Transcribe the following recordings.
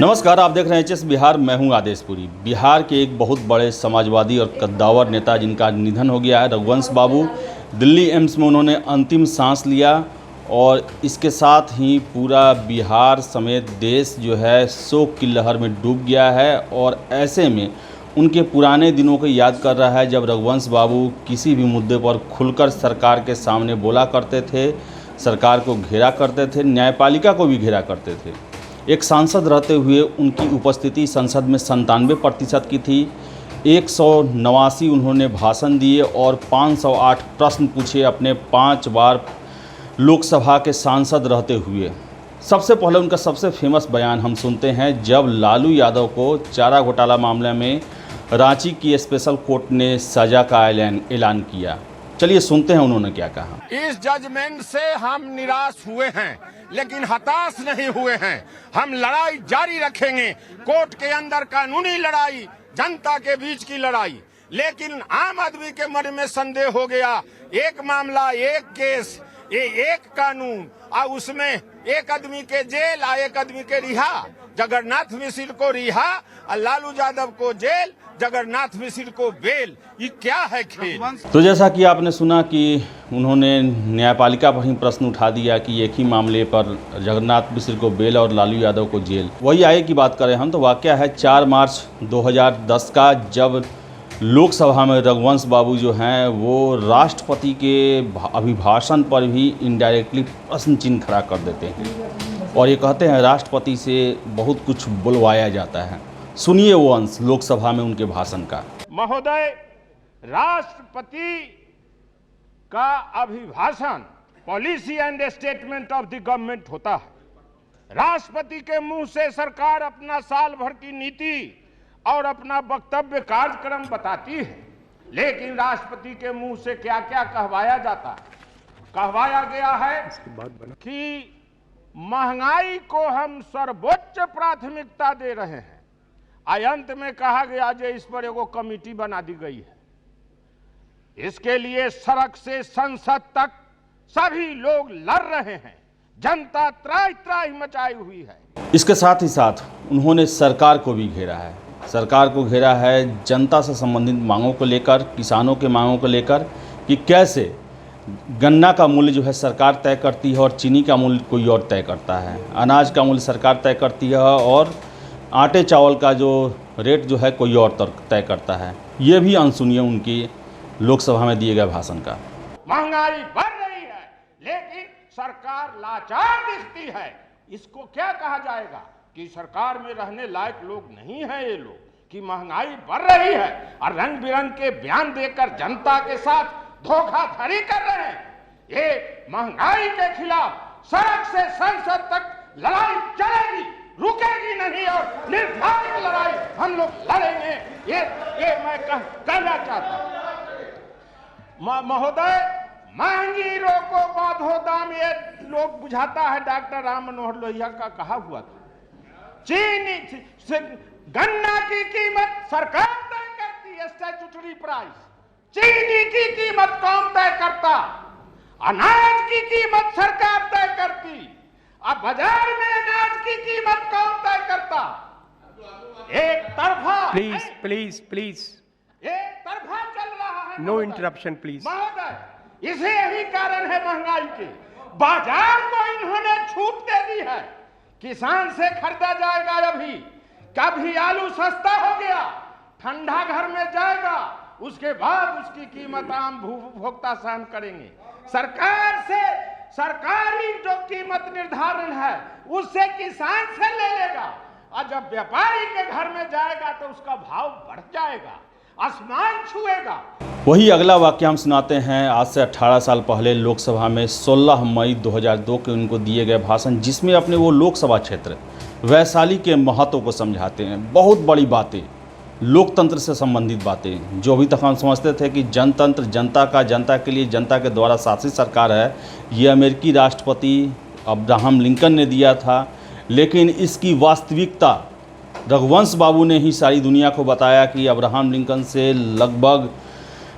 नमस्कार, आप देख रहे हैं एचएस बिहार। मैं हूं आदेशपुरी। बिहार के एक बहुत बड़े समाजवादी और कद्दावर नेता जिनका निधन हो गया है, रघुवंश बाबू, दिल्ली एम्स में उन्होंने अंतिम सांस लिया और इसके साथ ही पूरा बिहार समेत देश जो है शोक की लहर में डूब गया है। और ऐसे में उनके पुराने दिनों को याद कर रहा है जब रघुवंश बाबू किसी भी मुद्दे पर खुलकर सरकार के सामने बोला करते थे, सरकार को घेरा करते थे, न्यायपालिका को भी घेरा करते थे। एक सांसद रहते हुए उनकी उपस्थिति संसद में 97% की थी। 189 उन्होंने भाषण दिए और 508 प्रश्न पूछे अपने 5 बार लोकसभा के सांसद रहते हुए। सबसे पहले उनका सबसे फेमस बयान हम सुनते हैं जब लालू यादव को चारा घोटाला मामले में रांची की स्पेशल कोर्ट ने सज़ा का ऐलान किया। चलिए सुनते हैं उन्होंने क्या कहा। इस जजमेंट से हम निराश हुए हैं, लेकिन हताश नहीं हुए हैं। हम लड़ाई जारी रखेंगे। कोर्ट के अंदर कानूनी लड़ाई, जनता के बीच की लड़ाई। लेकिन आम आदमी के मन में संदेह हो गया। एक मामला, एक केस, ये एक कानून, और उसमें एक आदमी के जेल और एक आदमी के रिहा। जगन्नाथ मिश्र को रिहा और लालू यादव को जेल, जगन्नाथ मिश्र को बेल। ये क्या है खेल? तो जैसा कि आपने सुना कि उन्होंने न्यायपालिका पर ही प्रश्न उठा दिया कि एक ही मामले पर जगन्नाथ मिश्र को बेल और लालू यादव को जेल। वही आगे की बात करें हम तो वाकया है 4 मार्च 2010 का, जब लोकसभा में रघुवंश बाबू जो हैं वो राष्ट्रपति के अभिभाषण पर भी इनडायरेक्टली प्रश्न चिन्ह खड़ा कर देते हैं और ये कहते हैं राष्ट्रपति से बहुत कुछ बुलवाया जाता है। सुनिए वो अंश लोकसभा में उनके भाषण का। महोदय, राष्ट्रपति का अभिभाषण policy and statement of the government होता है। राष्ट्रपति के मुंह से सरकार अपना साल भर की नीति और अपना वक्तव्य कार्यक्रम बताती है, लेकिन राष्ट्रपति के मुंह से क्या क्या कहवाया जाता है। कहवाया गया है कि महंगाई को हम सर्वोच्च प्राथमिकता दे रहे हैं। अंत में कहा गया जो इस पर एगो कमेटी बना दी गई है। इसके लिए सड़क से संसद तक सभी लोग लड़ रहे हैं। जनता त्राही त्राही मचाई हुई है। इसके साथ ही साथ उन्होंने सरकार को भी घेरा है। सरकार को घेरा है जनता से संबंधित मांगों को लेकर, किसानों के मांगों को लेकर कि कैसे गन्ना का मूल्य जो है सरकार तय करती है और चीनी का मूल्य कोई और तय करता है, अनाज का मूल्य सरकार तय करती है और आटे चावल का जो रेट जो है कोई और तय करता है। ये भी अंश सुनिए उनकी लोकसभा में दिए गए भाषण का। महंगाई बढ़ रही है, लेकिन सरकार लाचार दिखती है। इसको क्या कहा जाएगा कि सरकार में रहने लायक लोग नहीं है ये लोग, कि महंगाई बढ़ रही है और रंग बिरंग के बयान देकर जनता के साथ धोखाधड़ी कर रहे हैं। ये महंगाई के खिलाफ सड़क से संसद तक लड़ाई चलेगी, रुकेगी नहीं और निर्धारित लड़ाई हम लोग लड़ेंगे। ये मैं कहना चाहता हूं। महोदय, महंगी रोको बाधो दाम, ये लोग बुझाता है डॉक्टर राम मनोहर लोहिया का कहा हुआ था। चीनी गन्ना की कीमत सरकार तय करती है, स्टैट्यूटरी प्राइस। चीनी की कीमत कौन तय करता? अनाज की कीमत सरकार तय करती। अब बाजार में अनाज की कीमत कौन तय करता? एक तरफा। प्लीज एक तरफा चल रहा है। No interruption please. महोदय, इसे यही कारण है महंगाई के। बाजार को इन्होंने छूट दे दी है। किसान से खरीदा जाएगा। अभी कभी आलू सस्ता हो गया, ठंडा घर में जाएगा, उसके बाद उसकी कीमत आम उपभोक्ता सहन करेंगे। सरकार से सरकारी जो कीमत निर्धारण है उससे किसान से ले लेगा, और जब व्यापारी के घर में जाएगा तो उसका भाव बढ़ जाएगा, आसमान छुएगा। वही अगला वाक्य हम सुनाते हैं आज से 18 साल पहले लोकसभा में 16 मई 2002 के उनको दिए गए भाषण, जिसमें अपने वो लोकसभा क्षेत्र वैशाली के महत्व को समझाते हैं। बहुत बड़ी बातें, लोकतंत्र से संबंधित बातें, जो अभी तक हम समझते थे कि जनतंत्र जनता का, जनता के लिए, जनता के द्वारा शासित सरकार है, ये अमेरिकी राष्ट्रपति अब्राहम लिंकन ने दिया था। लेकिन इसकी वास्तविकता रघुवंश बाबू ने ही सारी दुनिया को बताया कि अब्राहम लिंकन से लगभग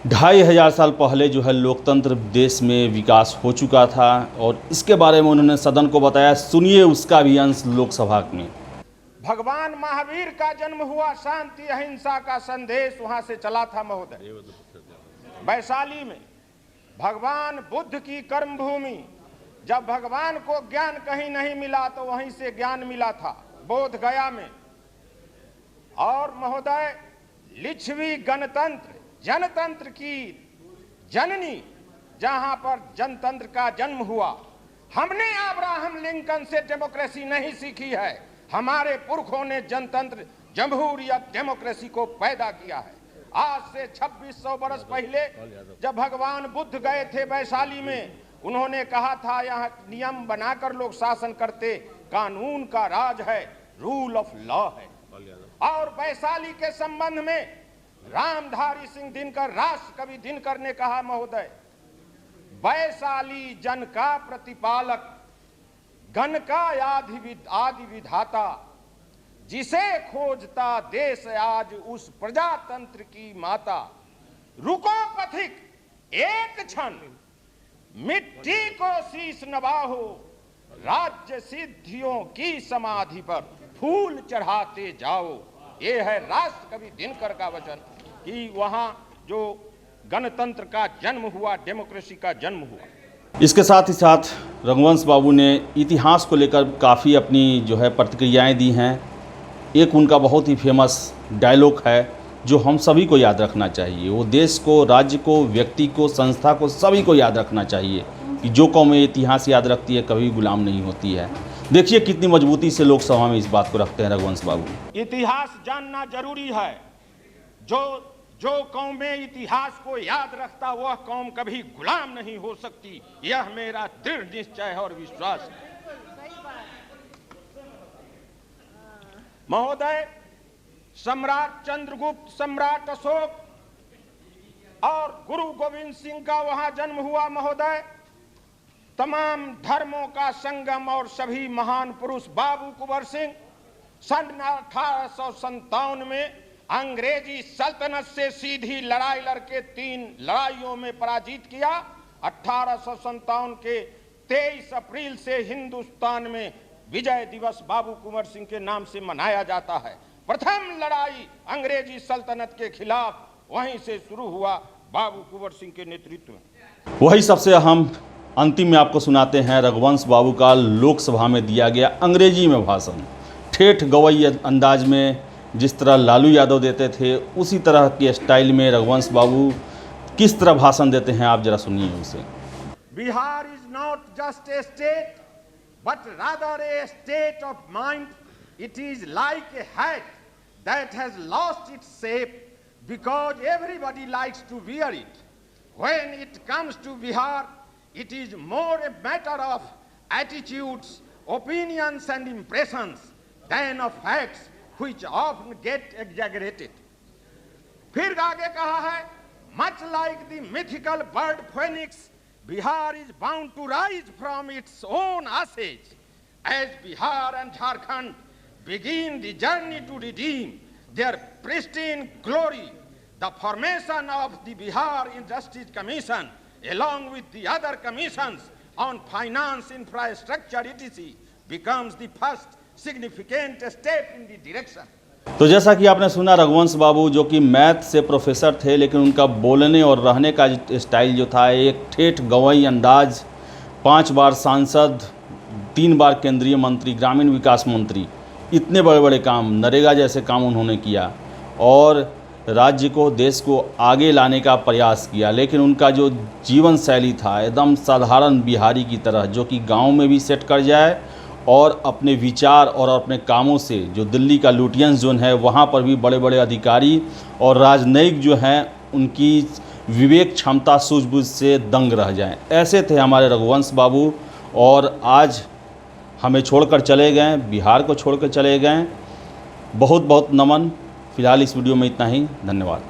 2500 साल पहले जो है लोकतंत्र देश में विकास हो चुका था और इसके बारे में उन्होंने सदन को बताया। सुनिए उसका भी अंश लोकसभा में। भगवान महावीर का जन्म हुआ, शांति अहिंसा का संदेश वहां से चला था महोदय। वैशाली में भगवान बुद्ध की कर्म भूमि, जब भगवान को ज्ञान कहीं नहीं मिला तो वहीं से ज्ञान मिला था, बोध गया में। और महोदय लिच्छवी गणतंत्र, जनतंत्र की जननी, जहां पर जनतंत्र का जन्म हुआ। हमने अब्राहम लिंकन से डेमोक्रेसी नहीं सीखी है, हमारे पुरखों ने जनतंत्र जमहूरियत डेमोक्रेसी को पैदा किया है। आज से 2600 बरस पहले जब भगवान बुद्ध गए थे वैशाली में, उन्होंने कहा था यहाँ नियम बनाकर लोग शासन करते, कानून का राज है, रूल ऑफ लॉ है। और वैशाली के संबंध में रामधारी सिंह दिनकर, राष्ट्र कवि दिनकर ने कहा महोदय, वैशाली जन का प्रतिपालक, गण का आदि विधाता, जिसे खोजता देश आज उस प्रजातंत्र की माता। रुको पथिक एक क्षण, मिट्टी को शीश नवाहो, राज्य सिद्धियों की समाधि पर फूल चढ़ाते जाओ। ये है राष्ट्र कवि दिनकर का वचन कि वहां जो गणतंत्र का जन्म हुआ, डेमोक्रेसी का जन्म हुआ। इसके साथ ही साथ रघुवंश बाबू ने इतिहास को लेकर काफ़ी अपनी जो है प्रतिक्रियाएं दी हैं। एक उनका बहुत ही फेमस डायलॉग है जो हम सभी को याद रखना चाहिए। वो देश को, राज्य को, व्यक्ति को, संस्था को, सभी को याद रखना चाहिए कि जो कौमें इतिहास याद रखती है कभी गुलाम नहीं होती है। देखिए कितनी मजबूती से लोकसभा में इस बात को रखते हैं रघुवंश बाबू। इतिहास जानना जरूरी है। जो कौमें इतिहास को याद रखता वह कौम कभी गुलाम नहीं हो सकती, यह मेरा दृढ़ निश्चय और विश्वास है। महोदय, सम्राट चंद्रगुप्त, सम्राट अशोक और गुरु गोविंद सिंह का वहां जन्म हुआ महोदय। तमाम धर्मों का संगम और सभी महान पुरुष बाबू कुंवर सिंह सन 1857 में अंग्रेजी सल्तनत से सीधी लड़ाई लड़के 3 लड़ाइयों में पराजित किया। 1857 के 23 अप्रैल से हिंदुस्तान में विजय दिवस बाबू कुंवर सिंह के नाम से मनाया जाता है। प्रथम लड़ाई अंग्रेजी सल्तनत के खिलाफ वहीं से शुरू हुआ बाबू कुंवर सिंह के नेतृत्व में। वही सबसे अहम अंतिम में आपको सुनाते हैं रघुवंश बाबू का लोकसभा में दिया गया अंग्रेजी में भाषण। ठेठ गवई अंदाज में जिस तरह लालू यादव देते थे उसी तरह के स्टाइल में रघुवंश बाबू किस तरह भाषण देते हैं, आप जरा सुनिए उसे। Bihar is not just a state but rather a state of mind. It is like a hat that has lost its shape because everybody likes to wear it. When it comes to Bihar it is more a matter of attitudes, opinions and impressions than of facts which often get exaggerated. फिर आगे कहा है, much like the mythical bird phoenix, Bihar is bound to rise from its own ashes. As Bihar and Jharkhand begin the journey to redeem their pristine glory, the formation of the Bihar Industries Commission along with the other commissions on finance, infrastructure, etc. becomes the first significant step in the direction. तो जैसा कि आपने सुना रघुवंश बाबू जो कि math से professor थे, लेकिन उनका बोलने और रहने का स्टाइल जो था एक ठेठ गवई अंदाज। 5 बार सांसद, 3 बार केंद्रीय मंत्री, ग्रामीण विकास मंत्री, इतने बड़े बड़े काम, नरेगा जैसे काम उन्होंने किया और राज्य को, देश को आगे लाने का प्रयास किया। लेकिन उनका जो जीवन शैली था एकदम साधारण बिहारी की तरह, जो कि गांव में भी सेट कर जाए और अपने विचार और अपने कामों से जो दिल्ली का लुटियंस जोन है वहाँ पर भी बड़े बड़े अधिकारी और राजनयिक जो हैं उनकी विवेक क्षमता सूझबूझ से दंग रह जाएं। ऐसे थे हमारे रघुवंश बाबू और आज हमें छोड़कर चले गए, बिहार को छोड़कर चले गए। बहुत बहुत नमन। फिलहाल इस वीडियो में इतना ही, धन्यवाद।